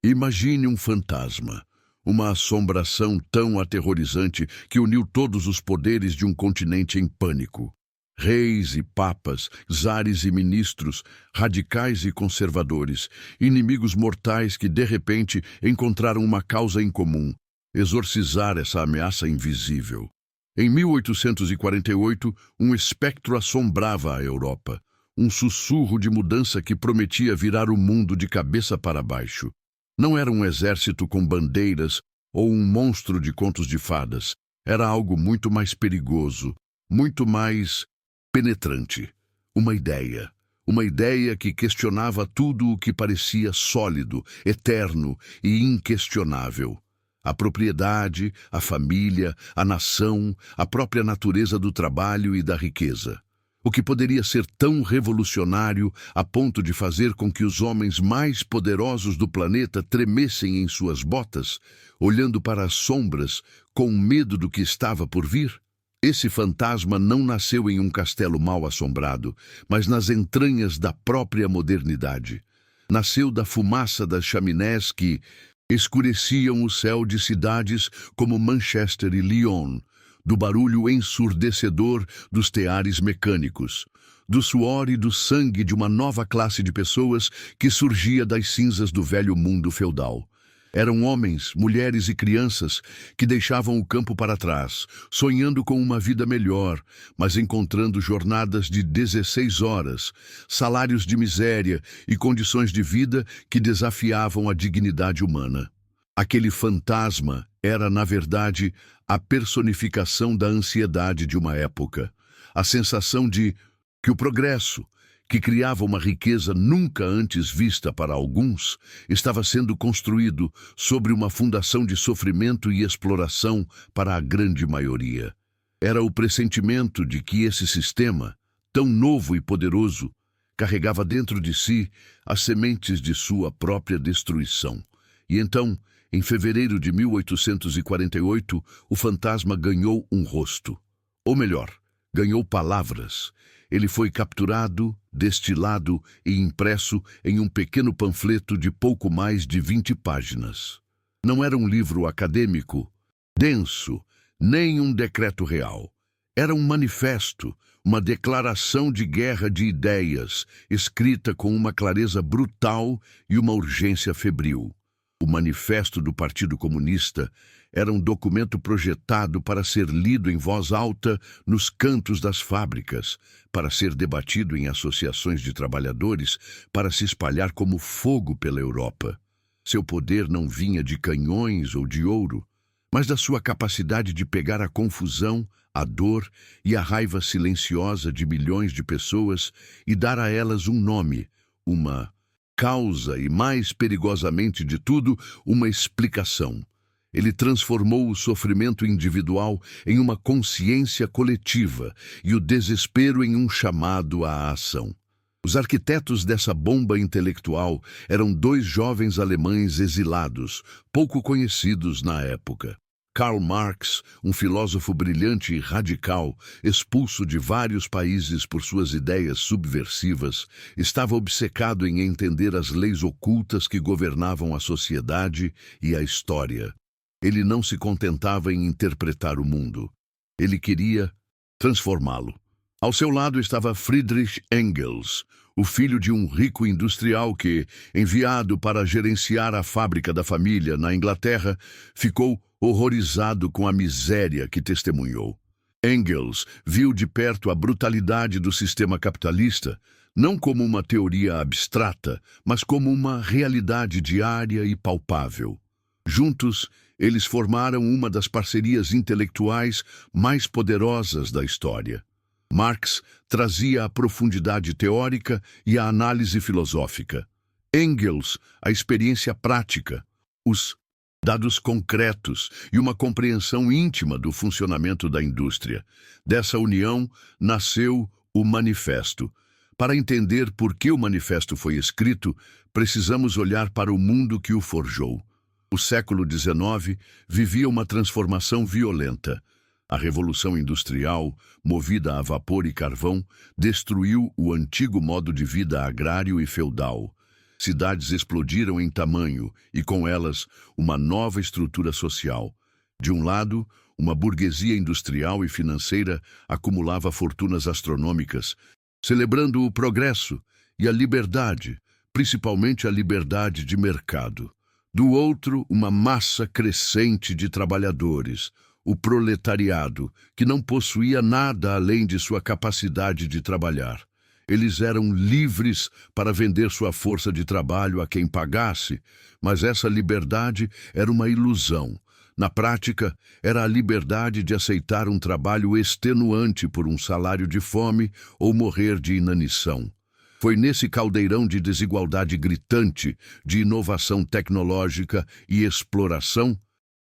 Imagine um fantasma, uma assombração tão aterrorizante que uniu todos os poderes de um continente em pânico. Reis e papas, zares e ministros, radicais e conservadores, inimigos mortais que de repente encontraram uma causa em comum: exorcizar essa ameaça invisível. Em 1848, um espectro assombrava a Europa, um sussurro de mudança que prometia virar o mundo de cabeça para baixo. Não era um exército com bandeiras ou um monstro de contos de fadas. Era algo muito mais perigoso, muito mais penetrante. Uma ideia. Uma ideia que questionava tudo o que parecia sólido, eterno e inquestionável. A propriedade, a família, a nação, a própria natureza do trabalho e da riqueza. O que poderia ser tão revolucionário a ponto de fazer com que os homens mais poderosos do planeta tremessem em suas botas, olhando para as sombras com medo do que estava por vir? Esse fantasma não nasceu em um castelo mal assombrado, mas nas entranhas da própria modernidade. Nasceu da fumaça das chaminés que escureciam o céu de cidades como Manchester e Lyon, do barulho ensurdecedor dos teares mecânicos, do suor e do sangue de uma nova classe de pessoas que surgia das cinzas do velho mundo feudal. Eram homens, mulheres e crianças que deixavam o campo para trás, sonhando com uma vida melhor, mas encontrando jornadas de 16 horas, salários de miséria e condições de vida que desafiavam a dignidade humana. Aquele fantasma era, na verdade, a personificação da ansiedade de uma época, a sensação de que o progresso, que criava uma riqueza nunca antes vista para alguns, estava sendo construído sobre uma fundação de sofrimento e exploração para a grande maioria. Era o pressentimento de que esse sistema, tão novo e poderoso, carregava dentro de si as sementes de sua própria destruição. E então, em fevereiro de 1848, o fantasma ganhou um rosto. Ou melhor, ganhou palavras. Ele foi capturado, destilado e impresso em um pequeno panfleto de pouco mais de 20 páginas. Não era um livro acadêmico, denso, nem um decreto real. Era um manifesto, uma declaração de guerra de ideias, escrita com uma clareza brutal e uma urgência febril. O Manifesto do Partido Comunista era um documento projetado para ser lido em voz alta nos cantos das fábricas, para ser debatido em associações de trabalhadores, para se espalhar como fogo pela Europa. Seu poder não vinha de canhões ou de ouro, mas da sua capacidade de pegar a confusão, a dor e a raiva silenciosa de milhões de pessoas e dar a elas um nome, uma causa e, mais perigosamente de tudo, uma explicação. Ele transformou o sofrimento individual em uma consciência coletiva e o desespero em um chamado à ação. Os arquitetos dessa bomba intelectual eram dois jovens alemães exilados, pouco conhecidos na época. Karl Marx, um filósofo brilhante e radical, expulso de vários países por suas ideias subversivas, estava obcecado em entender as leis ocultas que governavam a sociedade e a história. Ele não se contentava em interpretar o mundo. Ele queria transformá-lo. Ao seu lado estava Friedrich Engels, o filho de um rico industrial que, enviado para gerenciar a fábrica da família na Inglaterra, ficou horrorizado com a miséria que testemunhou. Engels viu de perto a brutalidade do sistema capitalista, não como uma teoria abstrata, mas como uma realidade diária e palpável. Juntos, eles formaram uma das parcerias intelectuais mais poderosas da história. Marx trazia a profundidade teórica e a análise filosófica. Engels, a experiência prática, os dados concretos e uma compreensão íntima do funcionamento da indústria. Dessa união nasceu o Manifesto. Para entender por que o Manifesto foi escrito, precisamos olhar para o mundo que o forjou. O século XIX vivia uma transformação violenta. A Revolução Industrial, movida a vapor e carvão, destruiu o antigo modo de vida agrário e feudal. Cidades explodiram em tamanho e, com elas, uma nova estrutura social. De um lado, uma burguesia industrial e financeira acumulava fortunas astronômicas, celebrando o progresso e a liberdade, principalmente a liberdade de mercado. Do outro, uma massa crescente de trabalhadores, o proletariado, que não possuía nada além de sua capacidade de trabalhar. Eles eram livres para vender sua força de trabalho a quem pagasse, mas essa liberdade era uma ilusão. Na prática, era a liberdade de aceitar um trabalho extenuante por um salário de fome ou morrer de inanição. Foi nesse caldeirão de desigualdade gritante, de inovação tecnológica e exploração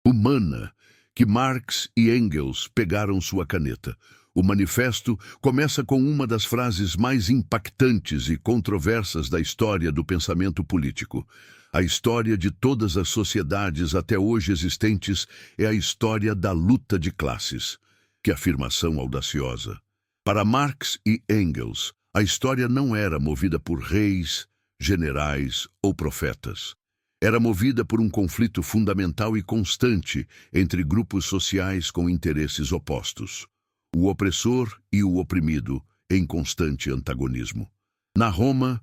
humana, que Marx e Engels pegaram sua caneta. O manifesto começa com uma das frases mais impactantes e controversas da história do pensamento político. A história de todas as sociedades até hoje existentes é a história da luta de classes. Que afirmação audaciosa! Para Marx e Engels, a história não era movida por reis, generais ou profetas. Era movida por um conflito fundamental e constante entre grupos sociais com interesses opostos. O opressor e o oprimido em constante antagonismo. Na Roma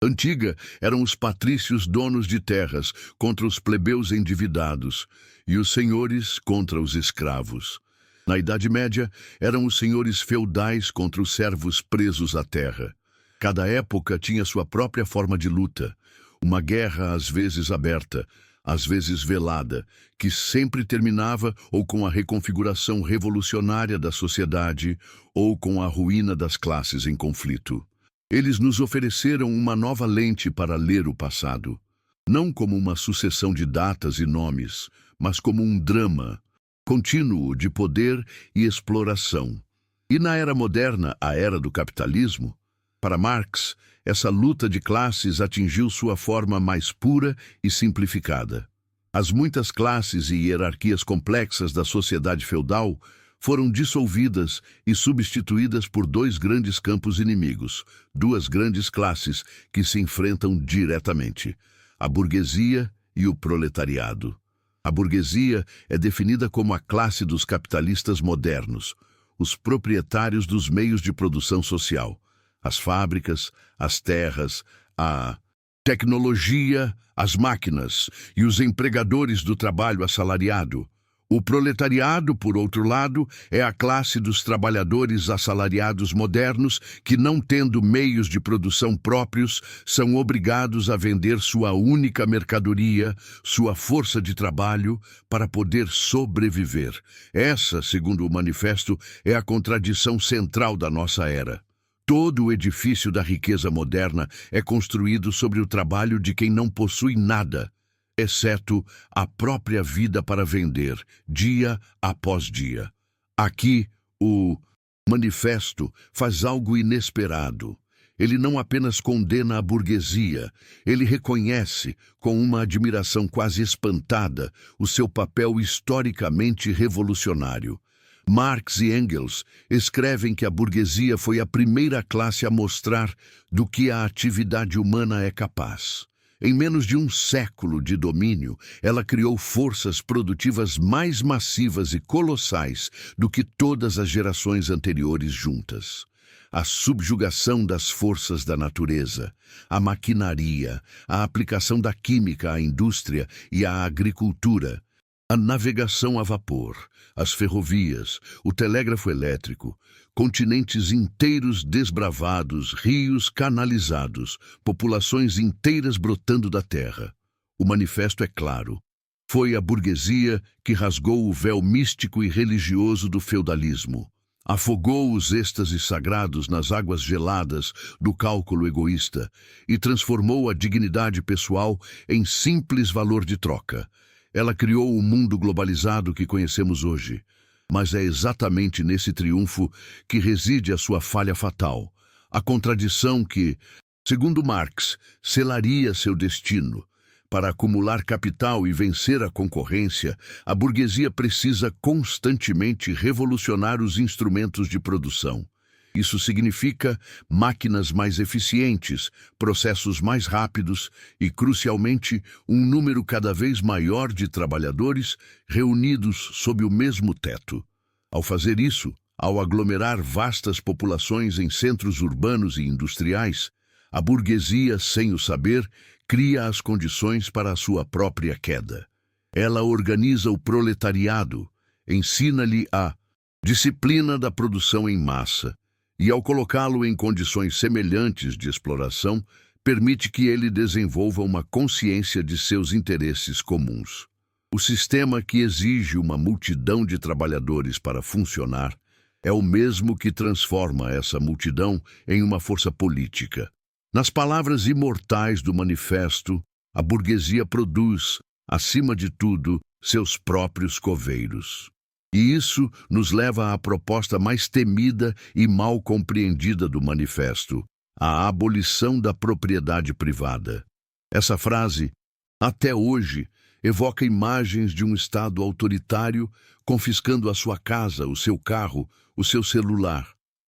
antiga, eram os patrícios donos de terras contra os plebeus endividados e os senhores contra os escravos. Na Idade Média, eram os senhores feudais contra os servos presos à terra. Cada época tinha sua própria forma de luta, uma guerra às vezes aberta, às vezes velada, que sempre terminava ou com a reconfiguração revolucionária da sociedade ou com a ruína das classes em conflito. Eles nos ofereceram uma nova lente para ler o passado, não como uma sucessão de datas e nomes, mas como um drama contínuo de poder e exploração. E na era moderna, a era do capitalismo, para Marx, essa luta de classes atingiu sua forma mais pura e simplificada. As muitas classes e hierarquias complexas da sociedade feudal foram dissolvidas e substituídas por dois grandes campos inimigos, duas grandes classes que se enfrentam diretamente: a burguesia e o proletariado. A burguesia é definida como a classe dos capitalistas modernos, os proprietários dos meios de produção social, as fábricas, as terras, a tecnologia, as máquinas e os empregadores do trabalho assalariado. O proletariado, por outro lado, é a classe dos trabalhadores assalariados modernos que, não tendo meios de produção próprios, são obrigados a vender sua única mercadoria, sua força de trabalho, para poder sobreviver. Essa, segundo o manifesto, é a contradição central da nossa era. Todo o edifício da riqueza moderna é construído sobre o trabalho de quem não possui nada, exceto a própria vida para vender, dia após dia. Aqui, o manifesto faz algo inesperado. Ele não apenas condena a burguesia, ele reconhece, com uma admiração quase espantada, o seu papel historicamente revolucionário. Marx e Engels escrevem que a burguesia foi a primeira classe a mostrar do que a atividade humana é capaz. Em menos de um século de domínio, ela criou forças produtivas mais massivas e colossais do que todas as gerações anteriores juntas. A subjugação das forças da natureza, a maquinaria, a aplicação da química à indústria e à agricultura, a navegação a vapor, as ferrovias, o telégrafo elétrico, continentes inteiros desbravados, rios canalizados, populações inteiras brotando da terra. O manifesto é claro. Foi a burguesia que rasgou o véu místico e religioso do feudalismo. Afogou os êxtases sagrados nas águas geladas do cálculo egoísta e transformou a dignidade pessoal em simples valor de troca. Ela criou o mundo globalizado que conhecemos hoje, mas é exatamente nesse triunfo que reside a sua falha fatal, a contradição que, segundo Marx, selaria seu destino. Para acumular capital e vencer a concorrência, a burguesia precisa constantemente revolucionar os instrumentos de produção. Isso significa máquinas mais eficientes, processos mais rápidos e, crucialmente, um número cada vez maior de trabalhadores reunidos sob o mesmo teto. Ao fazer isso, ao aglomerar vastas populações em centros urbanos e industriais, a burguesia, sem o saber, cria as condições para a sua própria queda. Ela organiza o proletariado, ensina-lhe a disciplina da produção em massa, e ao colocá-lo em condições semelhantes de exploração, permite que ele desenvolva uma consciência de seus interesses comuns. O sistema que exige uma multidão de trabalhadores para funcionar é o mesmo que transforma essa multidão em uma força política. Nas palavras imortais do manifesto, a burguesia produz, acima de tudo, seus próprios coveiros. E isso nos leva à proposta mais temida e mal compreendida do manifesto, a abolição da propriedade privada. Essa frase, até hoje, evoca imagens de um Estado autoritário confiscando a sua casa, o seu carro, o seu celular.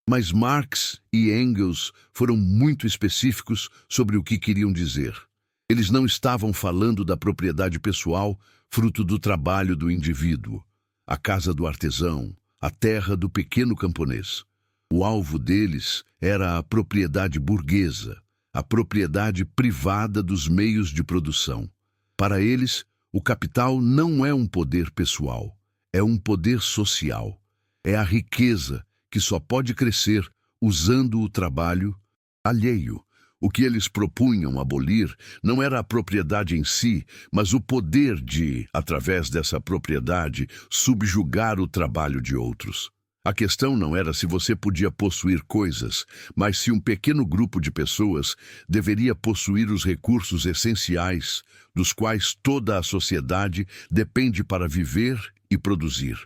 Mas Marx e Engels foram muito específicos sobre o que queriam dizer. Eles não estavam falando da propriedade pessoal, fruto do trabalho do indivíduo, a casa do artesão, a terra do pequeno camponês. O alvo deles era a propriedade burguesa, a propriedade privada dos meios de produção. Para eles, o capital não é um poder pessoal, é um poder social. É a riqueza que só pode crescer usando o trabalho alheio. O que eles propunham abolir não era a propriedade em si, mas o poder de, através dessa propriedade, subjugar o trabalho de outros. A questão não era se você podia possuir coisas, mas se um pequeno grupo de pessoas deveria possuir os recursos essenciais, dos quais toda a sociedade depende para viver e produzir.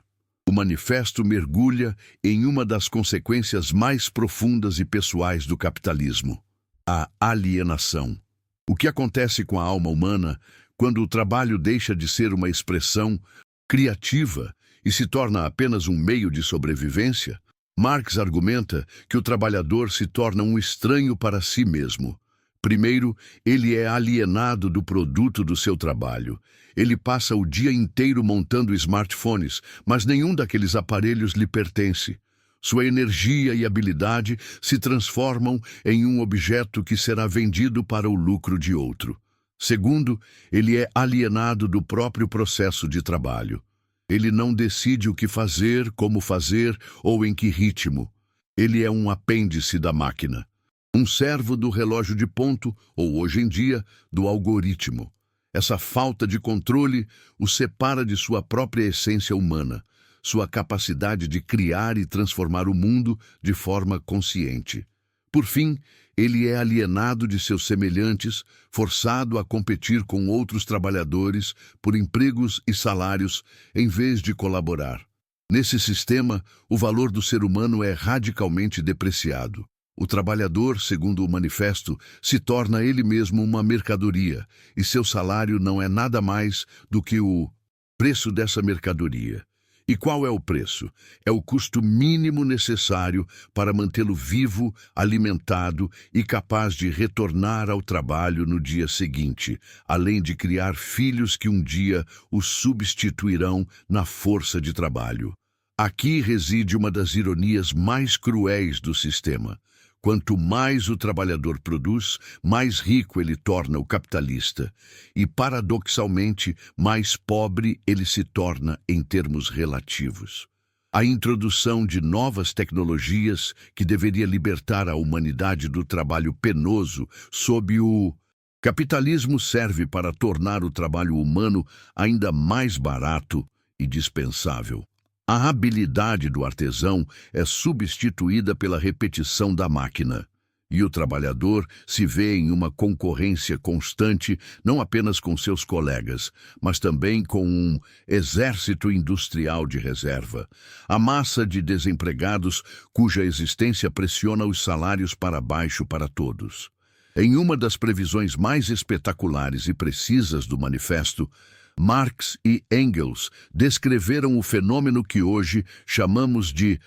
O manifesto mergulha em uma das consequências mais profundas e pessoais do capitalismo: a alienação. O que acontece com a alma humana quando o trabalho deixa de ser uma expressão criativa e se torna apenas um meio de sobrevivência? Marx argumenta que o trabalhador se torna um estranho para si mesmo. Primeiro, ele é alienado do produto do seu trabalho. Ele passa o dia inteiro montando smartphones, mas nenhum daqueles aparelhos lhe pertence. Sua energia e habilidade se transformam em um objeto que será vendido para o lucro de outro. Segundo, ele é alienado do próprio processo de trabalho. Ele não decide o que fazer, como fazer ou em que ritmo. Ele é um apêndice da máquina, um servo do relógio de ponto ou, hoje em dia, do algoritmo. Essa falta de controle o separa de sua própria essência humana, sua capacidade de criar e transformar o mundo de forma consciente. Por fim, ele é alienado de seus semelhantes, forçado a competir com outros trabalhadores por empregos e salários, em vez de colaborar. Nesse sistema, o valor do ser humano é radicalmente depreciado. O trabalhador, segundo o manifesto, se torna ele mesmo uma mercadoria, e seu salário não é nada mais do que o preço dessa mercadoria. E qual é o preço? É o custo mínimo necessário para mantê-lo vivo, alimentado e capaz de retornar ao trabalho no dia seguinte, além de criar filhos que um dia o substituirão na força de trabalho. Aqui reside uma das ironias mais cruéis do sistema. Quanto mais o trabalhador produz, mais rico ele torna o capitalista. E, paradoxalmente, mais pobre ele se torna em termos relativos. A introdução de novas tecnologias que deveria libertar a humanidade do trabalho penoso sob o capitalismo serve para tornar o trabalho humano ainda mais barato e dispensável. A habilidade do artesão é substituída pela repetição da máquina, e o trabalhador se vê em uma concorrência constante não apenas com seus colegas, mas também com um exército industrial de reserva, a massa de desempregados cuja existência pressiona os salários para baixo para todos. Em uma das previsões mais espetaculares e precisas do manifesto, Marx e Engels descreveram o fenômeno que hoje chamamos de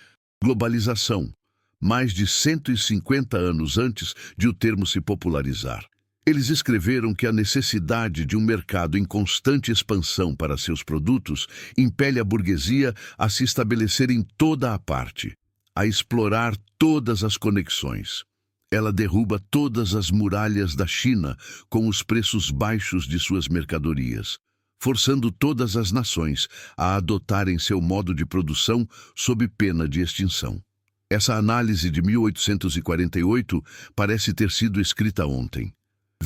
globalização, mais de 150 anos antes de o termo se popularizar. Eles escreveram que a necessidade de um mercado em constante expansão para seus produtos impele a burguesia a se estabelecer em toda a parte, a explorar todas as conexões. Ela derruba todas as muralhas da China com os preços baixos de suas mercadorias, forçando todas as nações a adotarem seu modo de produção sob pena de extinção. Essa análise de 1848 parece ter sido escrita ontem.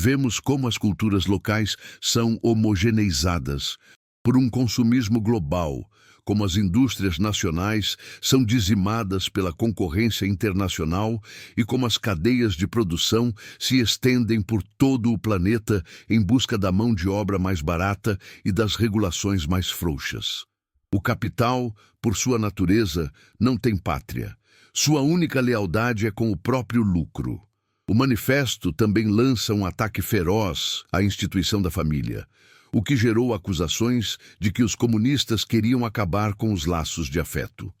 Vemos como as culturas locais são homogeneizadas por um consumismo global, como as indústrias nacionais são dizimadas pela concorrência internacional e como as cadeias de produção se estendem por todo o planeta em busca da mão de obra mais barata e das regulações mais frouxas. O capital, por sua natureza, não tem pátria. Sua única lealdade é com o próprio lucro. O manifesto também lança um ataque feroz à instituição da família, o que gerou acusações de que os comunistas queriam acabar com os laços de afeto.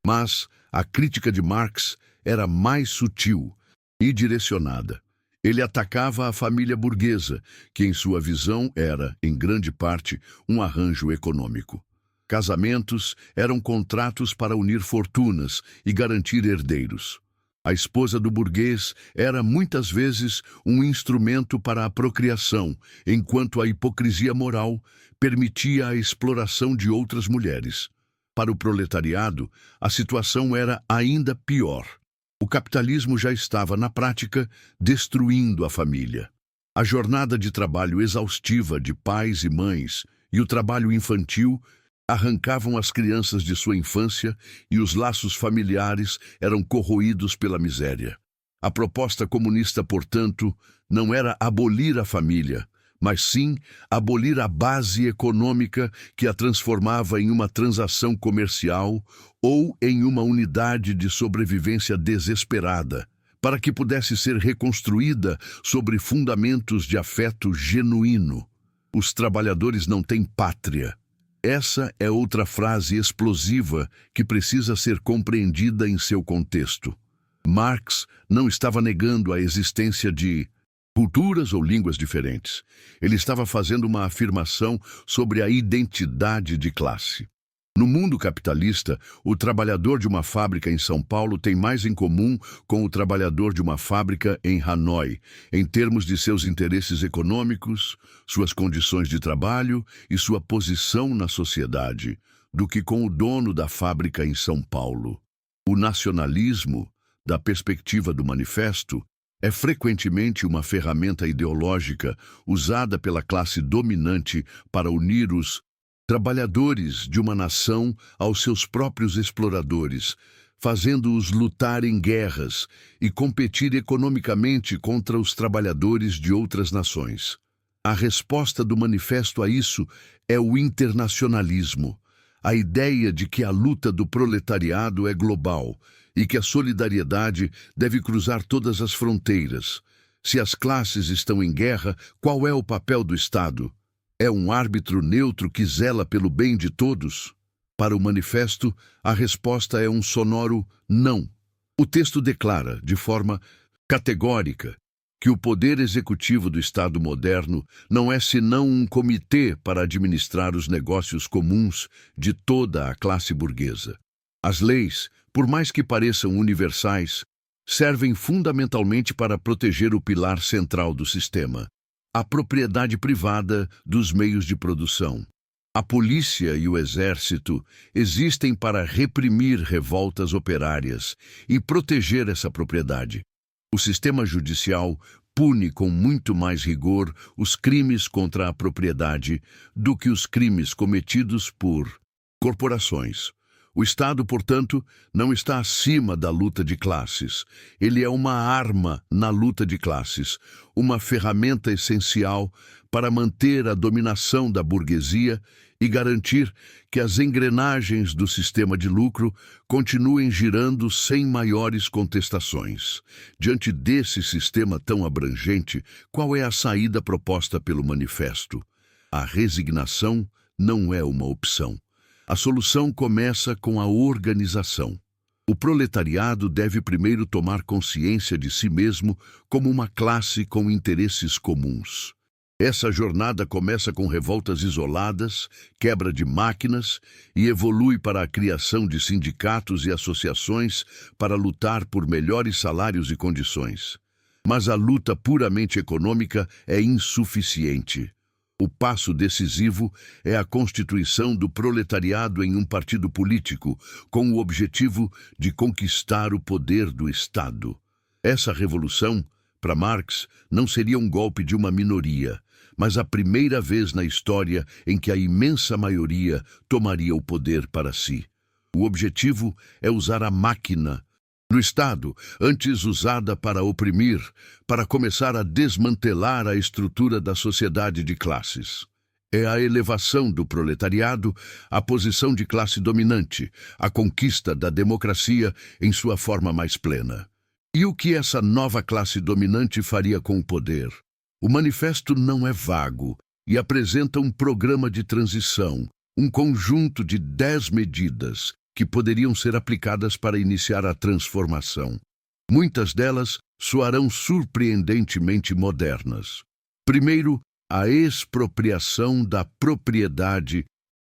Mas a crítica de Marx era mais sutil e direcionada. Ele atacava a família burguesa, que em sua visão era, em grande parte, um arranjo econômico. Casamentos eram contratos para unir fortunas e garantir herdeiros. A esposa do burguês era muitas vezes um instrumento para a procriação, enquanto a hipocrisia moral permitia a exploração de outras mulheres. Para o proletariado, a situação era ainda pior. O capitalismo já estava, na prática, destruindo a família. A jornada de trabalho exaustiva de pais e mães e o trabalho infantil arrancavam as crianças de sua infância e os laços familiares eram corroídos pela miséria. A proposta comunista, portanto, não era abolir a família, mas sim abolir a base econômica que a transformava em uma transação comercial ou em uma unidade de sobrevivência desesperada, para que pudesse ser reconstruída sobre fundamentos de afeto genuíno. Os trabalhadores não têm pátria. Essa é outra frase explosiva que precisa ser compreendida em seu contexto. Marx não estava negando a existência de culturas ou línguas diferentes. Ele estava fazendo uma afirmação sobre a identidade de classe. No mundo capitalista, o trabalhador de uma fábrica em São Paulo tem mais em comum com o trabalhador de uma fábrica em Hanoi, em termos de seus interesses econômicos, suas condições de trabalho e sua posição na sociedade, do que com o dono da fábrica em São Paulo. O nacionalismo, da perspectiva do manifesto, é frequentemente uma ferramenta ideológica usada pela classe dominante para unir os trabalhadores de uma nação aos seus próprios exploradores, fazendo-os lutar em guerras e competir economicamente contra os trabalhadores de outras nações. A resposta do manifesto a isso é o internacionalismo, a ideia de que a luta do proletariado é global e que a solidariedade deve cruzar todas as fronteiras. Se as classes estão em guerra, qual é o papel do Estado? É um árbitro neutro que zela pelo bem de todos? Para o manifesto, a resposta é um sonoro não. O texto declara, de forma categórica, que o poder executivo do Estado moderno não é senão um comitê para administrar os negócios comuns de toda a classe burguesa. As leis, por mais que pareçam universais, servem fundamentalmente para proteger o pilar central do sistema, a propriedade privada dos meios de produção. A polícia e o exército existem para reprimir revoltas operárias e proteger essa propriedade. O sistema judicial pune com muito mais rigor os crimes contra a propriedade do que os crimes cometidos por corporações. O Estado, portanto, não está acima da luta de classes. Ele é uma arma na luta de classes, uma ferramenta essencial para manter a dominação da burguesia e garantir que as engrenagens do sistema de lucro continuem girando sem maiores contestações. Diante desse sistema tão abrangente, qual é a saída proposta pelo manifesto? A resignação não é uma opção. A solução começa com a organização. O proletariado deve primeiro tomar consciência de si mesmo como uma classe com interesses comuns. Essa jornada começa com revoltas isoladas, quebra de máquinas e evolui para a criação de sindicatos e associações para lutar por melhores salários e condições. Mas a luta puramente econômica é insuficiente. O passo decisivo é a constituição do proletariado em um partido político, com o objetivo de conquistar o poder do Estado. Essa revolução, para Marx, não seria um golpe de uma minoria, mas a primeira vez na história em que a imensa maioria tomaria o poder para si. O objetivo é usar a máquina do Estado, antes usada para oprimir, para começar a desmantelar a estrutura da sociedade de classes. É a elevação do proletariado à posição de classe dominante, a conquista da democracia em sua forma mais plena. E o que essa nova classe dominante faria com o poder? O manifesto não é vago e apresenta um programa de transição, um conjunto de 10 medidas que poderiam ser aplicadas para iniciar a transformação. Muitas delas soarão surpreendentemente modernas. Primeiro, a expropriação da propriedade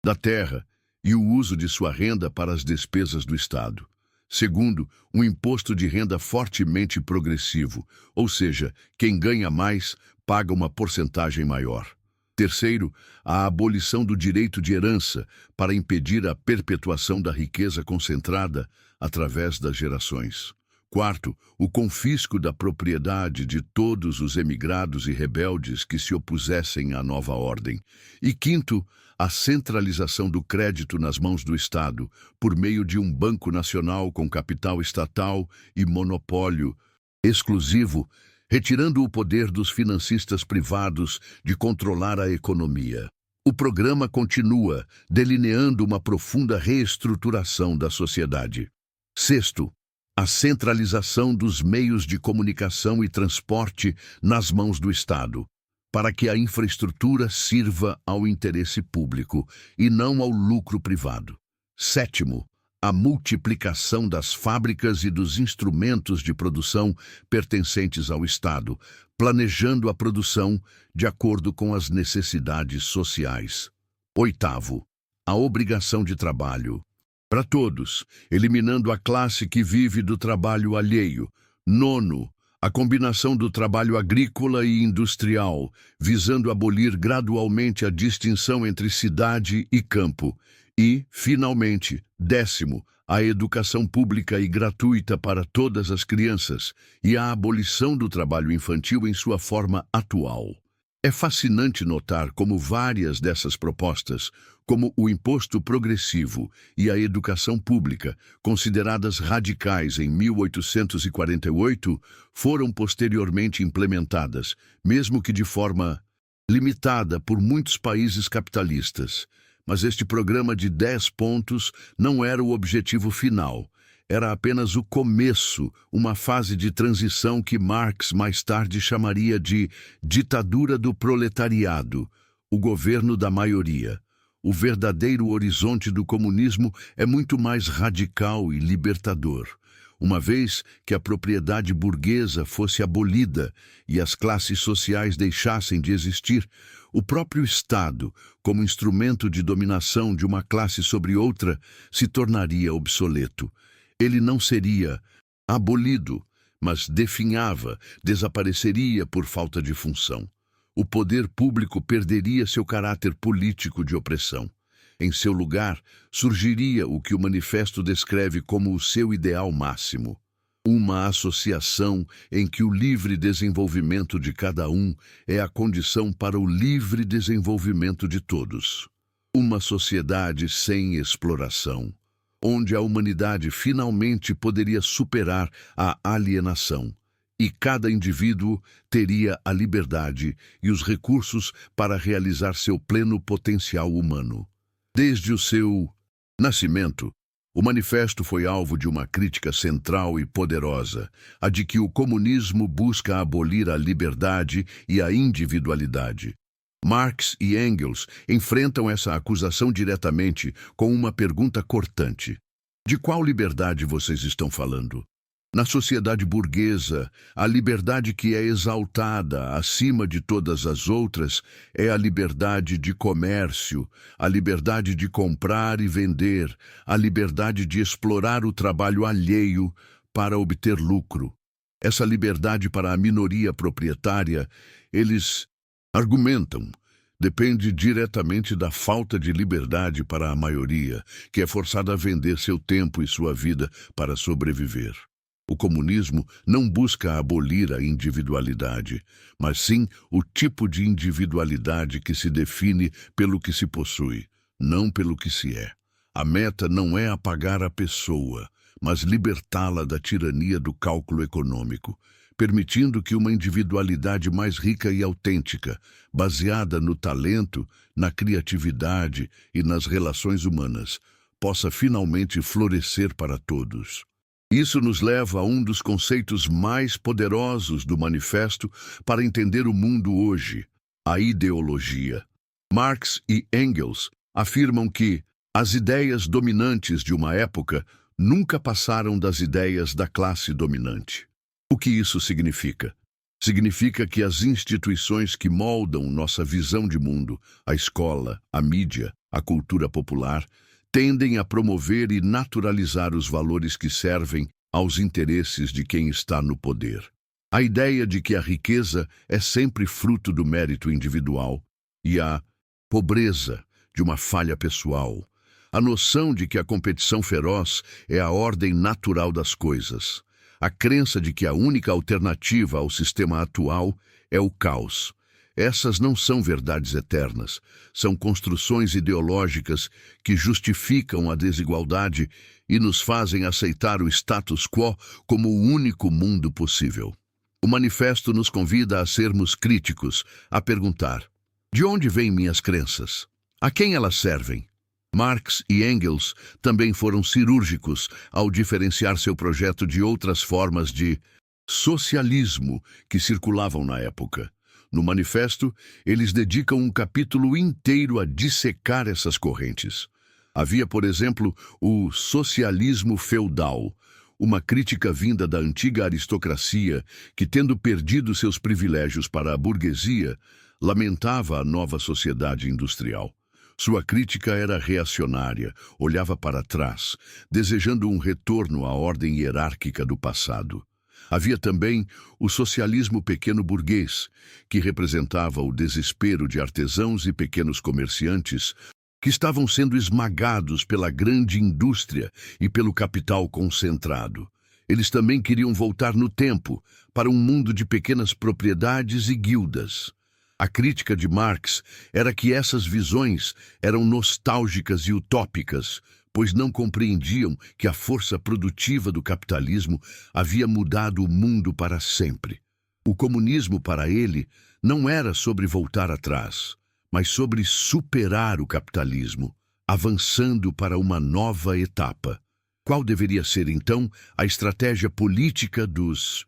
da terra e o uso de sua renda para as despesas do Estado. Segundo, um imposto de renda fortemente progressivo, ou seja, quem ganha mais paga uma porcentagem maior. Terceiro, a abolição do direito de herança para impedir a perpetuação da riqueza concentrada através das gerações. Quarto, o confisco da propriedade de todos os emigrados e rebeldes que se opusessem à nova ordem. E quinto, a centralização do crédito nas mãos do Estado, por meio de um banco nacional com capital estatal e monopólio exclusivo, retirando o poder dos financistas privados de controlar a economia. O programa continua, delineando uma profunda reestruturação da sociedade. Sexto, a centralização dos meios de comunicação e transporte nas mãos do Estado, para que a infraestrutura sirva ao interesse público e não ao lucro privado. Sétimo, a multiplicação das fábricas e dos instrumentos de produção pertencentes ao Estado, planejando a produção de acordo com as necessidades sociais. Oitavo, a obrigação de trabalho para todos, eliminando a classe que vive do trabalho alheio. Nono, a combinação do trabalho agrícola e industrial, visando abolir gradualmente a distinção entre cidade e campo. E, finalmente, décimo, a educação pública e gratuita para todas as crianças e a abolição do trabalho infantil em sua forma atual. É fascinante notar como várias dessas propostas, como o imposto progressivo e a educação pública, consideradas radicais em 1848, foram posteriormente implementadas, mesmo que de forma limitada por muitos países capitalistas. Mas este programa de 10 pontos não era o objetivo final. Era apenas o começo, uma fase de transição que Marx mais tarde chamaria de ditadura do proletariado, o governo da maioria. O verdadeiro horizonte do comunismo é muito mais radical e libertador. Uma vez que a propriedade burguesa fosse abolida e as classes sociais deixassem de existir, o próprio Estado, como instrumento de dominação de uma classe sobre outra, se tornaria obsoleto. Ele não seria abolido, mas definhava, desapareceria por falta de função. O poder público perderia seu caráter político de opressão. Em seu lugar, surgiria o que o manifesto descreve como o seu ideal máximo. Uma associação em que o livre desenvolvimento de cada um é a condição para o livre desenvolvimento de todos. Uma sociedade sem exploração, onde a humanidade finalmente poderia superar a alienação, e cada indivíduo teria a liberdade e os recursos para realizar seu pleno potencial humano. Desde o seu nascimento, o manifesto foi alvo de uma crítica central e poderosa, a de que o comunismo busca abolir a liberdade e a individualidade. Marx e Engels enfrentam essa acusação diretamente com uma pergunta cortante. De qual liberdade vocês estão falando? Na sociedade burguesa, a liberdade que é exaltada acima de todas as outras é a liberdade de comércio, a liberdade de comprar e vender, a liberdade de explorar o trabalho alheio para obter lucro. Essa liberdade para a minoria proprietária, eles argumentam, depende diretamente da falta de liberdade para a maioria, que é forçada a vender seu tempo e sua vida para sobreviver. O comunismo não busca abolir a individualidade, mas sim o tipo de individualidade que se define pelo que se possui, não pelo que se é. A meta não é apagar a pessoa, mas libertá-la da tirania do cálculo econômico, permitindo que uma individualidade mais rica e autêntica, baseada no talento, na criatividade e nas relações humanas, possa finalmente florescer para todos. Isso nos leva a um dos conceitos mais poderosos do manifesto para entender o mundo hoje, a ideologia. Marx e Engels afirmam que as ideias dominantes de uma época nunca passaram das ideias da classe dominante. O que isso significa? Significa que as instituições que moldam nossa visão de mundo, a escola, a mídia, a cultura popular, tendem a promover e naturalizar os valores que servem aos interesses de quem está no poder. A ideia de que a riqueza é sempre fruto do mérito individual e a pobreza de uma falha pessoal. A noção de que a competição feroz é a ordem natural das coisas. A crença de que a única alternativa ao sistema atual é o caos. Essas não são verdades eternas, são construções ideológicas que justificam a desigualdade e nos fazem aceitar o status quo como o único mundo possível. O manifesto nos convida a sermos críticos, a perguntar: de onde vêm minhas crenças? A quem elas servem? Marx e Engels também foram cirúrgicos ao diferenciar seu projeto de outras formas de socialismo que circulavam na época. No manifesto, eles dedicam um capítulo inteiro a dissecar essas correntes. Havia, por exemplo, o socialismo feudal, uma crítica vinda da antiga aristocracia que, tendo perdido seus privilégios para a burguesia, lamentava a nova sociedade industrial. Sua crítica era reacionária, olhava para trás, desejando um retorno à ordem hierárquica do passado. Havia também o socialismo pequeno-burguês, que representava o desespero de artesãos e pequenos comerciantes que estavam sendo esmagados pela grande indústria e pelo capital concentrado. Eles também queriam voltar no tempo para um mundo de pequenas propriedades e guildas. A crítica de Marx era que essas visões eram nostálgicas e utópicas, pois não compreendiam que a força produtiva do capitalismo havia mudado o mundo para sempre. O comunismo, para ele, não era sobre voltar atrás, mas sobre superar o capitalismo, avançando para uma nova etapa. Qual deveria ser, então, a estratégia política dos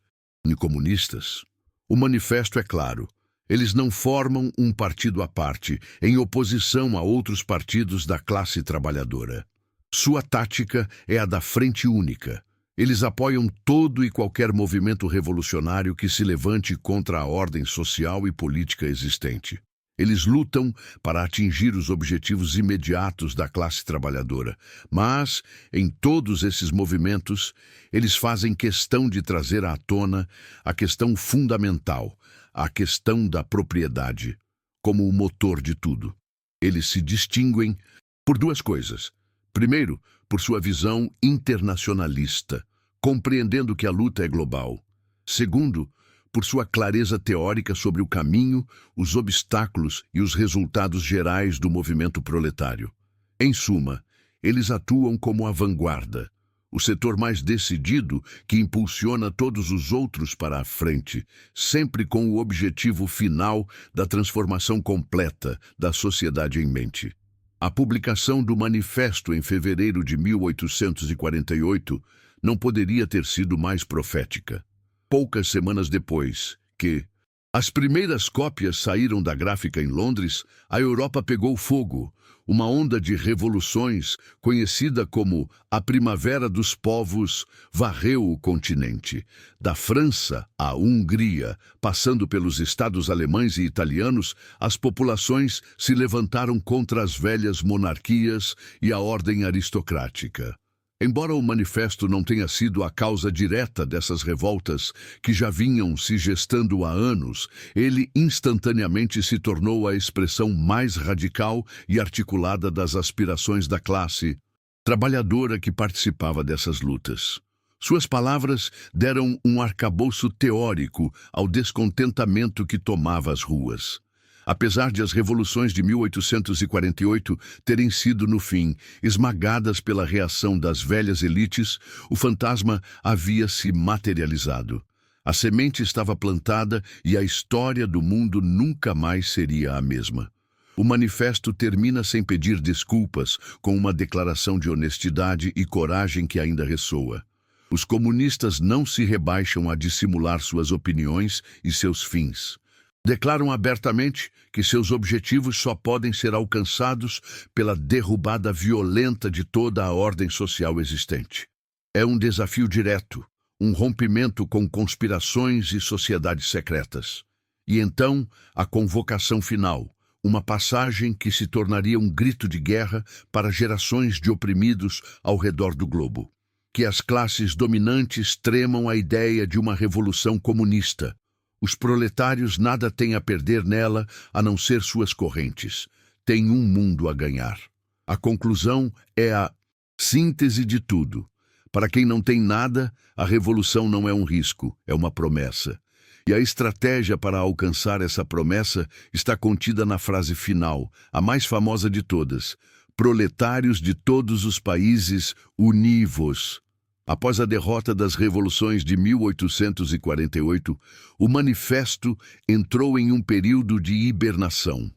comunistas? O manifesto é claro. Eles não formam um partido à parte, em oposição a outros partidos da classe trabalhadora. Sua tática é a da frente única. Eles apoiam todo e qualquer movimento revolucionário que se levante contra a ordem social e política existente. Eles lutam para atingir os objetivos imediatos da classe trabalhadora, mas, em todos esses movimentos, eles fazem questão de trazer à tona a questão fundamental, a questão da propriedade, como o motor de tudo. Eles se distinguem por duas coisas. Primeiro, por sua visão internacionalista, compreendendo que a luta é global. Segundo, por sua clareza teórica sobre o caminho, os obstáculos e os resultados gerais do movimento proletário. Em suma, eles atuam como a vanguarda, o setor mais decidido que impulsiona todos os outros para a frente, sempre com o objetivo final da transformação completa da sociedade em mente. A publicação do manifesto em fevereiro de 1848 não poderia ter sido mais profética. Poucas semanas depois que as primeiras cópias saíram da gráfica em Londres, a Europa pegou fogo. Uma onda de revoluções, conhecida como a Primavera dos Povos, varreu o continente. Da França à Hungria, passando pelos estados alemães e italianos, as populações se levantaram contra as velhas monarquias e a ordem aristocrática. Embora o manifesto não tenha sido a causa direta dessas revoltas, que já vinham se gestando há anos, ele instantaneamente se tornou a expressão mais radical e articulada das aspirações da classe trabalhadora que participava dessas lutas. Suas palavras deram um arcabouço teórico ao descontentamento que tomava as ruas. Apesar de as revoluções de 1848 terem sido, no fim, esmagadas pela reação das velhas elites, o fantasma havia se materializado. A semente estava plantada e a história do mundo nunca mais seria a mesma. O manifesto termina sem pedir desculpas, com uma declaração de honestidade e coragem que ainda ressoa. Os comunistas não se rebaixam a dissimular suas opiniões e seus fins. Declaram abertamente que seus objetivos só podem ser alcançados pela derrubada violenta de toda a ordem social existente. É um desafio direto, um rompimento com conspirações e sociedades secretas. E então, a convocação final, uma passagem que se tornaria um grito de guerra para gerações de oprimidos ao redor do globo. Que as classes dominantes tremam a ideia de uma revolução comunista. Os proletários nada têm a perder nela a não ser suas correntes. Têm um mundo a ganhar. A conclusão é a síntese de tudo. Para quem não tem nada, a revolução não é um risco, é uma promessa. E a estratégia para alcançar essa promessa está contida na frase final, a mais famosa de todas: proletários de todos os países, uni-vos. Após a derrota das revoluções de 1848, o manifesto entrou em um período de hibernação.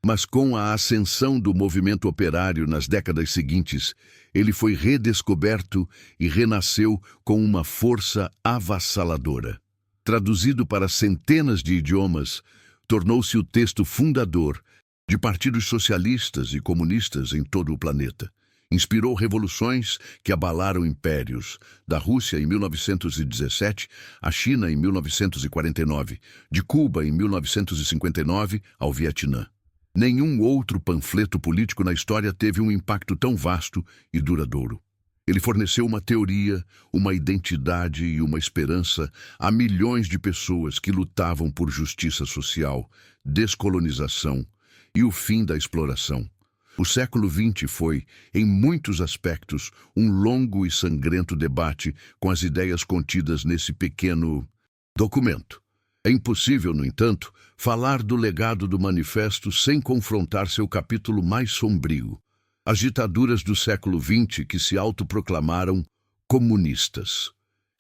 Mas com a ascensão do movimento operário nas décadas seguintes, ele foi redescoberto e renasceu com uma força avassaladora. Traduzido para centenas de idiomas, tornou-se o texto fundador de partidos socialistas e comunistas em todo o planeta. Inspirou revoluções que abalaram impérios, da Rússia em 1917 à China em 1949, de Cuba em 1959 ao Vietnã. Nenhum outro panfleto político na história teve um impacto tão vasto e duradouro. Ele forneceu uma teoria, uma identidade e uma esperança a milhões de pessoas que lutavam por justiça social, descolonização e o fim da exploração. O século XX foi, em muitos aspectos, um longo e sangrento debate com as ideias contidas nesse pequeno documento. É impossível, no entanto, falar do legado do manifesto sem confrontar seu capítulo mais sombrio: as ditaduras do século XX que se autoproclamaram comunistas.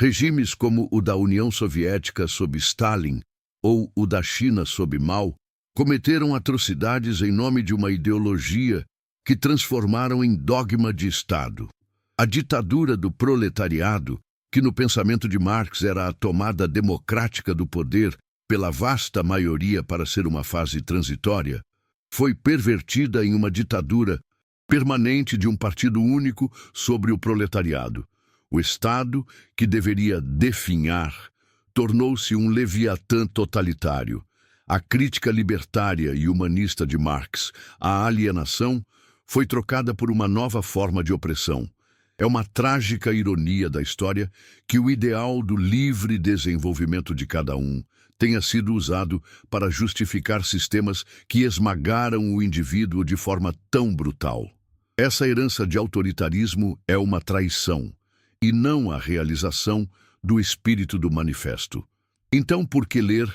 Regimes como o da União Soviética sob Stalin ou o da China sob Mao cometeram atrocidades em nome de uma ideologia que transformaram em dogma de Estado. A ditadura do proletariado, que no pensamento de Marx era a tomada democrática do poder pela vasta maioria para ser uma fase transitória, foi pervertida em uma ditadura permanente de um partido único sobre o proletariado. O Estado, que deveria definhar, tornou-se um leviatã totalitário. A crítica libertária e humanista de Marx, a alienação, foi trocada por uma nova forma de opressão. É uma trágica ironia da história que o ideal do livre desenvolvimento de cada um tenha sido usado para justificar sistemas que esmagaram o indivíduo de forma tão brutal. Essa herança de autoritarismo é uma traição, e não a realização do espírito do manifesto. Então, por que ler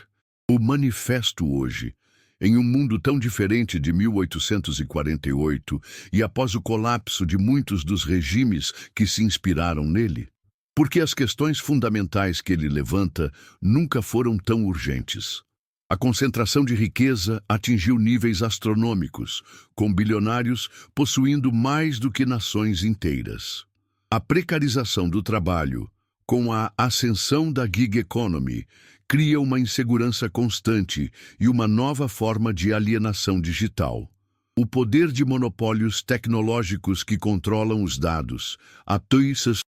o manifesto hoje, em um mundo tão diferente de 1848 e após o colapso de muitos dos regimes que se inspiraram nele? Porque as questões fundamentais que ele levanta nunca foram tão urgentes. A concentração de riqueza atingiu níveis astronômicos, com bilionários possuindo mais do que nações inteiras. A precarização do trabalho, com a ascensão da gig economy, cria uma insegurança constante e uma nova forma de alienação digital. O poder de monopólios tecnológicos que controlam os dados, atuiças,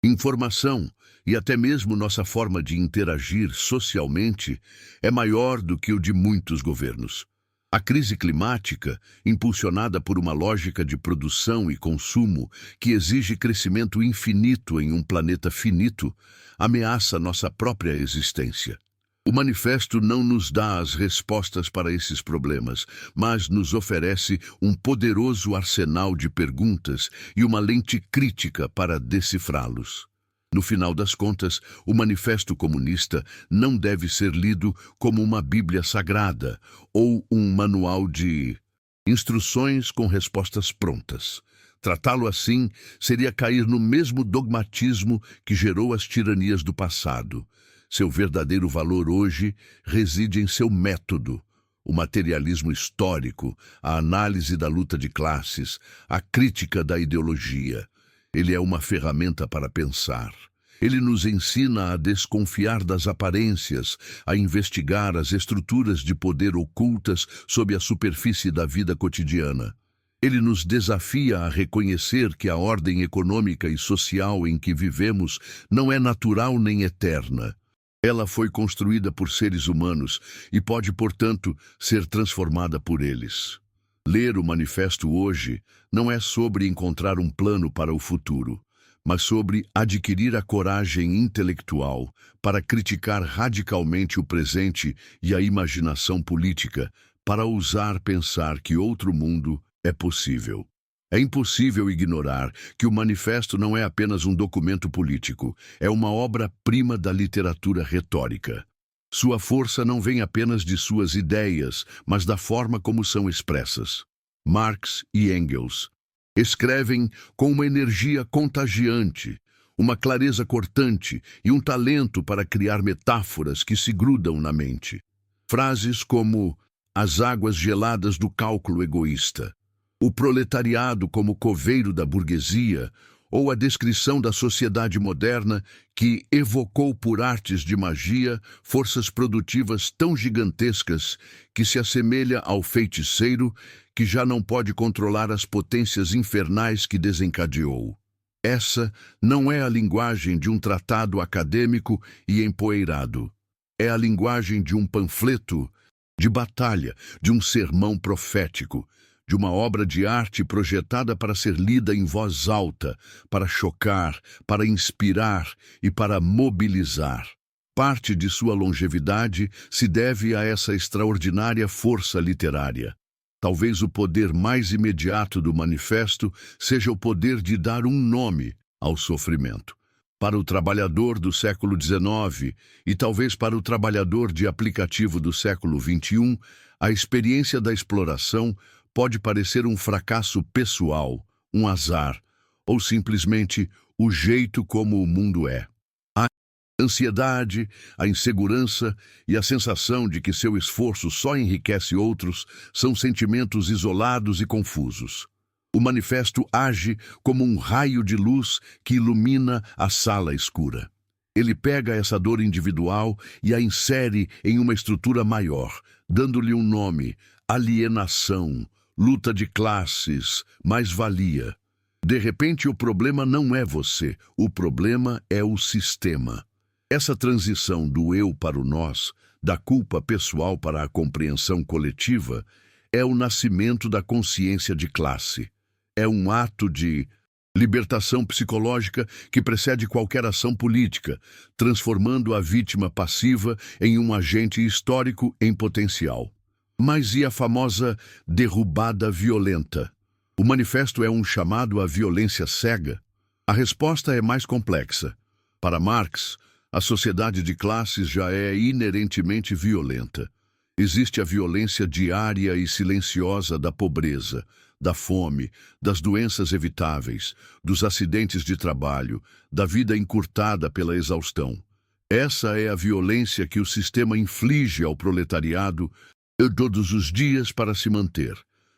informação e até mesmo nossa forma de interagir socialmente é maior do que o de muitos governos. A crise climática, impulsionada por uma lógica de produção e consumo que exige crescimento infinito em um planeta finito, ameaça nossa própria existência. O manifesto não nos dá as respostas para esses problemas, mas nos oferece um poderoso arsenal de perguntas e uma lente crítica para decifrá-los. No final das contas, o Manifesto Comunista não deve ser lido como uma Bíblia sagrada ou um manual de instruções com respostas prontas. Tratá-lo assim seria cair no mesmo dogmatismo que gerou as tiranias do passado. Seu verdadeiro valor hoje reside em seu método, o materialismo histórico, a análise da luta de classes, a crítica da ideologia. Ele é uma ferramenta para pensar. Ele nos ensina a desconfiar das aparências, a investigar as estruturas de poder ocultas sob a superfície da vida cotidiana. Ele nos desafia a reconhecer que a ordem econômica e social em que vivemos não é natural nem eterna. Ela foi construída por seres humanos e pode, portanto, ser transformada por eles. Ler o manifesto hoje não é sobre encontrar um plano para o futuro, mas sobre adquirir a coragem intelectual para criticar radicalmente o presente e a imaginação política, para ousar pensar que outro mundo é possível. É impossível ignorar que o manifesto não é apenas um documento político, é uma obra-prima da literatura retórica. Sua força não vem apenas de suas ideias, mas da forma como são expressas. Marx e Engels escrevem com uma energia contagiante, uma clareza cortante e um talento para criar metáforas que se grudam na mente. Frases como as águas geladas do cálculo egoísta, o proletariado como coveiro da burguesia, ou a descrição da sociedade moderna que evocou por artes de magia forças produtivas tão gigantescas que se assemelha ao feiticeiro que já não pode controlar as potências infernais que desencadeou. Essa não é a linguagem de um tratado acadêmico e empoeirado. É a linguagem de um panfleto de batalha, de um sermão profético, de uma obra de arte projetada para ser lida em voz alta, para chocar, para inspirar e para mobilizar. Parte de sua longevidade se deve a essa extraordinária força literária. Talvez o poder mais imediato do manifesto seja o poder de dar um nome ao sofrimento. Para o trabalhador do século XIX e talvez para o trabalhador de aplicativo do século XXI, a experiência da exploração pode parecer um fracasso pessoal, um azar, ou simplesmente o jeito como o mundo é. A ansiedade, a insegurança e a sensação de que seu esforço só enriquece outros são sentimentos isolados e confusos. O manifesto age como um raio de luz que ilumina a sala escura. Ele pega essa dor individual e a insere em uma estrutura maior, dando-lhe um nome: alienação, luta de classes, mais-valia. De repente, o problema não é você, o problema é o sistema. Essa transição do eu para o nós, da culpa pessoal para a compreensão coletiva, é o nascimento da consciência de classe. É um ato de libertação psicológica que precede qualquer ação política, transformando a vítima passiva em um agente histórico em potencial. Mas e a famosa derrubada violenta? O manifesto é um chamado à violência cega? A resposta é mais complexa. Para Marx, a sociedade de classes já é inerentemente violenta. Existe a violência diária e silenciosa da pobreza, da fome, das doenças evitáveis, dos acidentes de trabalho, da vida encurtada pela exaustão. Essa é a violência que o sistema inflige ao proletariado todos os dias para se manter.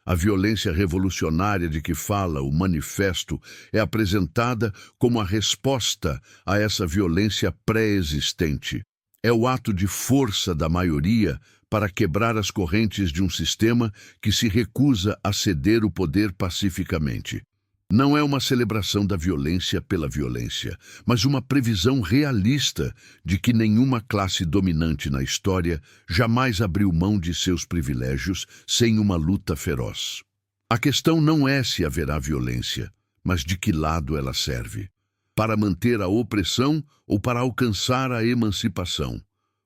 A violência revolucionária de que fala o manifesto é apresentada como a resposta a essa violência pré-existente. É o ato de força da maioria para quebrar as correntes de um sistema que se recusa a ceder o poder pacificamente. Não é uma celebração da violência pela violência, mas uma previsão realista de que nenhuma classe dominante na história jamais abriu mão de seus privilégios sem uma luta feroz. A questão não é se haverá violência, mas de que lado ela serve. Para manter a opressão ou para alcançar a emancipação.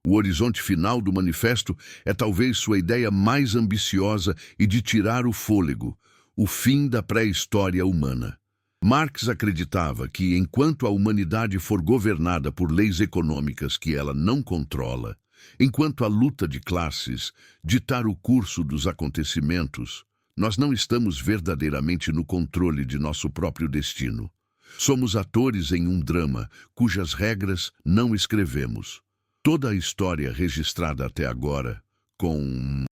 O horizonte final do manifesto é talvez sua ideia mais ambiciosa e de tirar o fôlego, o fim da pré-história humana. Marx acreditava que, enquanto a humanidade for governada por leis econômicas que ela não controla, enquanto a luta de classes ditar o curso dos acontecimentos, nós não estamos verdadeiramente no controle de nosso próprio destino. Somos atores em um drama cujas regras não escrevemos. Toda a história registrada até agora, com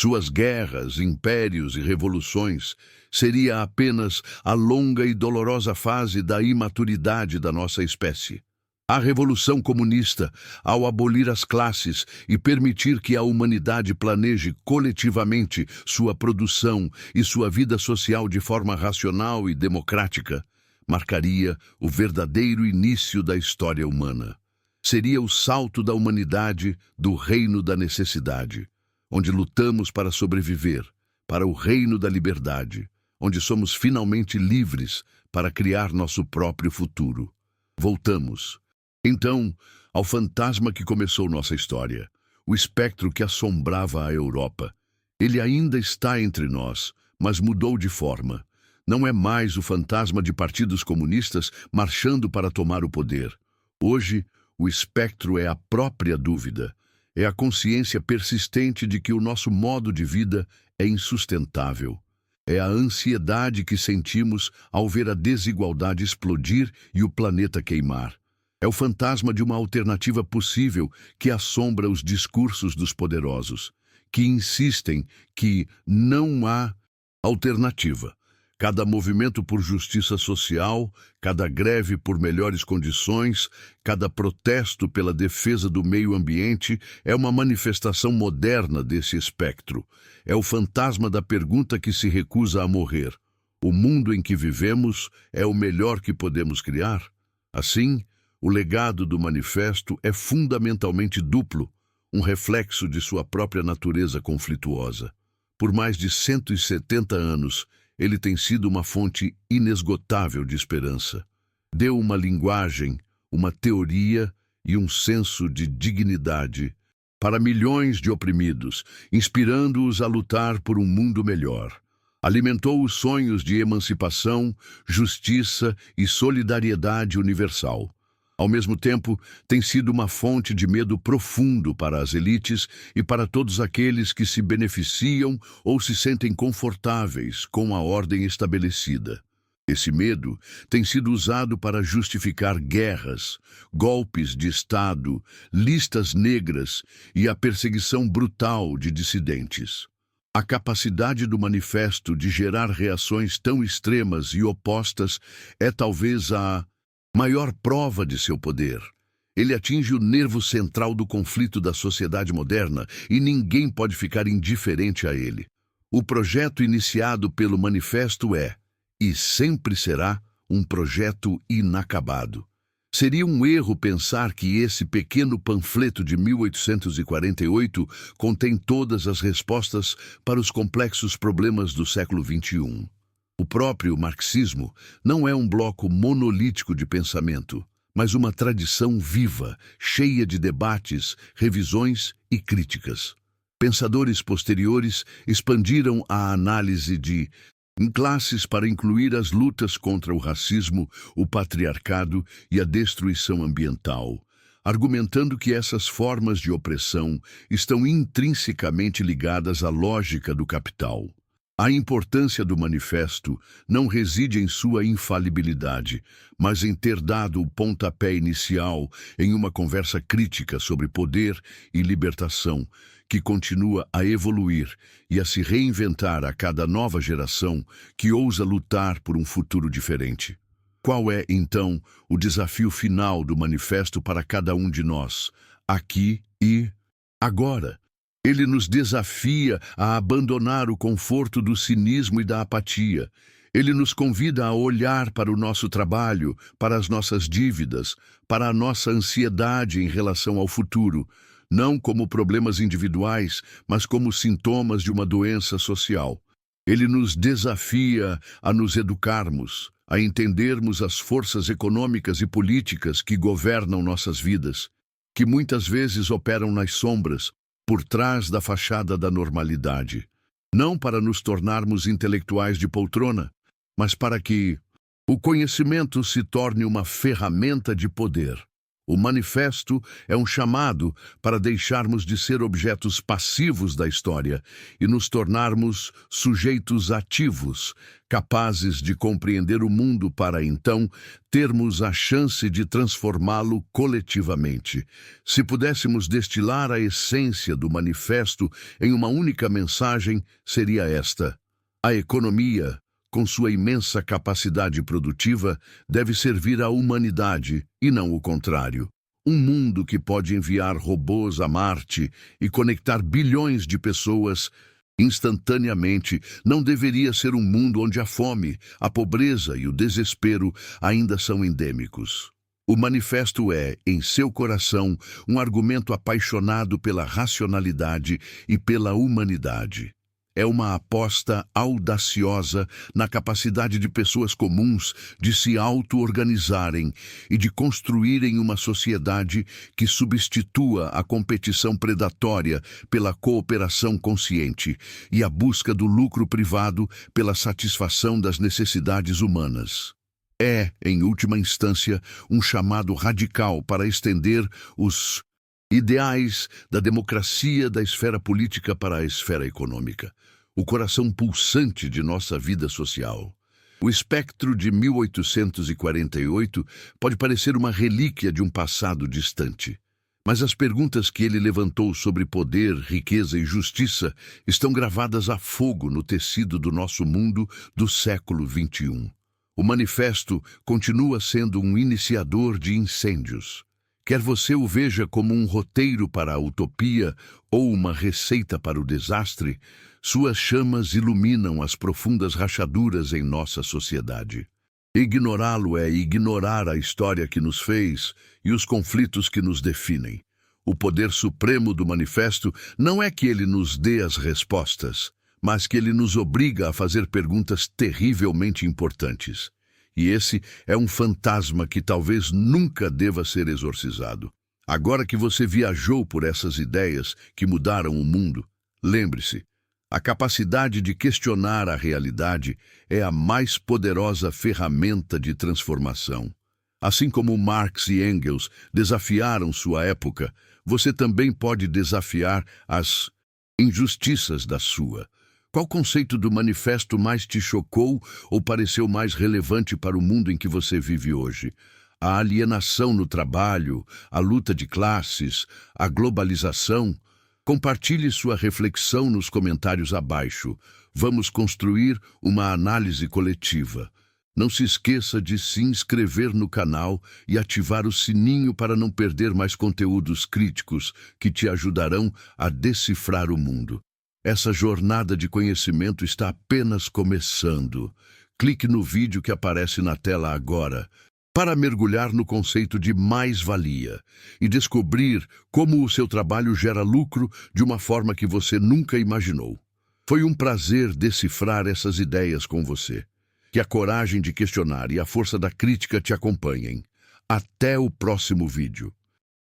suas guerras, impérios e revoluções, seria apenas a longa e dolorosa fase da imaturidade da nossa espécie. A Revolução Comunista, ao abolir as classes e permitir que a humanidade planeje coletivamente sua produção e sua vida social de forma racional e democrática, marcaria o verdadeiro início da história humana. Seria o salto da humanidade do reino da necessidade, onde lutamos para sobreviver, para o reino da liberdade, onde somos finalmente livres para criar nosso próprio futuro. Voltamos, então, ao fantasma que começou nossa história, o espectro que assombrava a Europa. Ele ainda está entre nós, mas mudou de forma. Não é mais o fantasma de partidos comunistas marchando para tomar o poder. Hoje, o espectro é a própria dúvida. É a consciência persistente de que o nosso modo de vida é insustentável. É a ansiedade que sentimos ao ver a desigualdade explodir e o planeta queimar. É o fantasma de uma alternativa possível que assombra os discursos dos poderosos, que insistem que não há alternativa. Cada movimento por justiça social, cada greve por melhores condições, cada protesto pela defesa do meio ambiente é uma manifestação moderna desse espectro. É o fantasma da pergunta que se recusa a morrer. O mundo em que vivemos é o melhor que podemos criar? Assim, o legado do manifesto é fundamentalmente duplo, um reflexo de sua própria natureza conflituosa. Por mais de 170 anos, ele tem sido uma fonte inesgotável de esperança. Deu uma linguagem, uma teoria e um senso de dignidade para milhões de oprimidos, inspirando-os a lutar por um mundo melhor. Alimentou os sonhos de emancipação, justiça e solidariedade universal. Ao mesmo tempo, tem sido uma fonte de medo profundo para as elites e para todos aqueles que se beneficiam ou se sentem confortáveis com a ordem estabelecida. Esse medo tem sido usado para justificar guerras, golpes de Estado, listas negras e a perseguição brutal de dissidentes. A capacidade do manifesto de gerar reações tão extremas e opostas é talvez a maior prova de seu poder. Ele atinge o nervo central do conflito da sociedade moderna e ninguém pode ficar indiferente a ele. O projeto iniciado pelo manifesto é, e sempre será, um projeto inacabado. Seria um erro pensar que esse pequeno panfleto de 1848 contém todas as respostas para os complexos problemas do século XXI. O próprio marxismo não é um bloco monolítico de pensamento, mas uma tradição viva, cheia de debates, revisões e críticas. Pensadores posteriores expandiram a análise em classes para incluir as lutas contra o racismo, o patriarcado e a destruição ambiental, argumentando que essas formas de opressão estão intrinsecamente ligadas à lógica do capital. A importância do manifesto não reside em sua infalibilidade, mas em ter dado o pontapé inicial em uma conversa crítica sobre poder e libertação, que continua a evoluir e a se reinventar a cada nova geração que ousa lutar por um futuro diferente. Qual é, então, o desafio final do manifesto para cada um de nós, aqui e agora? Ele nos desafia a abandonar o conforto do cinismo e da apatia. Ele nos convida a olhar para o nosso trabalho, para as nossas dívidas, para a nossa ansiedade em relação ao futuro, não como problemas individuais, mas como sintomas de uma doença social. Ele nos desafia a nos educarmos, a entendermos as forças econômicas e políticas que governam nossas vidas, que muitas vezes operam nas sombras, por trás da fachada da normalidade. Não para nos tornarmos intelectuais de poltrona, mas para que o conhecimento se torne uma ferramenta de poder. O manifesto é um chamado para deixarmos de ser objetos passivos da história e nos tornarmos sujeitos ativos, capazes de compreender o mundo para então termos a chance de transformá-lo coletivamente. Se pudéssemos destilar a essência do manifesto em uma única mensagem, seria esta: a economia, com sua imensa capacidade produtiva, deve servir à humanidade e não o contrário. Um mundo que pode enviar robôs a Marte e conectar bilhões de pessoas instantaneamente não deveria ser um mundo onde a fome, a pobreza e o desespero ainda são endêmicos. O manifesto é, em seu coração, um argumento apaixonado pela racionalidade e pela humanidade. É uma aposta audaciosa na capacidade de pessoas comuns de se auto-organizarem e de construírem uma sociedade que substitua a competição predatória pela cooperação consciente e a busca do lucro privado pela satisfação das necessidades humanas. É, em última instância, um chamado radical para estender os ideais da democracia da esfera política para a esfera econômica, o coração pulsante de nossa vida social. O espectro de 1848 pode parecer uma relíquia de um passado distante, mas as perguntas que ele levantou sobre poder, riqueza e justiça estão gravadas a fogo no tecido do nosso mundo do século XXI. O manifesto continua sendo um iniciador de incêndios. Quer você o veja como um roteiro para a utopia ou uma receita para o desastre, suas chamas iluminam as profundas rachaduras em nossa sociedade. Ignorá-lo é ignorar a história que nos fez e os conflitos que nos definem. O poder supremo do manifesto não é que ele nos dê as respostas, mas que ele nos obriga a fazer perguntas terrivelmente importantes. E esse é um fantasma que talvez nunca deva ser exorcizado. Agora que você viajou por essas ideias que mudaram o mundo, lembre-se, a capacidade de questionar a realidade é a mais poderosa ferramenta de transformação. Assim como Marx e Engels desafiaram sua época, você também pode desafiar as injustiças da sua. Qual conceito do manifesto mais te chocou ou pareceu mais relevante para o mundo em que você vive hoje? A alienação no trabalho, a luta de classes, a globalização? Compartilhe sua reflexão nos comentários abaixo. Vamos construir uma análise coletiva. Não se esqueça de se inscrever no canal e ativar o sininho para não perder mais conteúdos críticos que te ajudarão a decifrar o mundo. Essa jornada de conhecimento está apenas começando. Clique no vídeo que aparece na tela agora para mergulhar no conceito de mais-valia e descobrir como o seu trabalho gera lucro de uma forma que você nunca imaginou. Foi um prazer decifrar essas ideias com você. Que a coragem de questionar e a força da crítica te acompanhem. Até o próximo vídeo.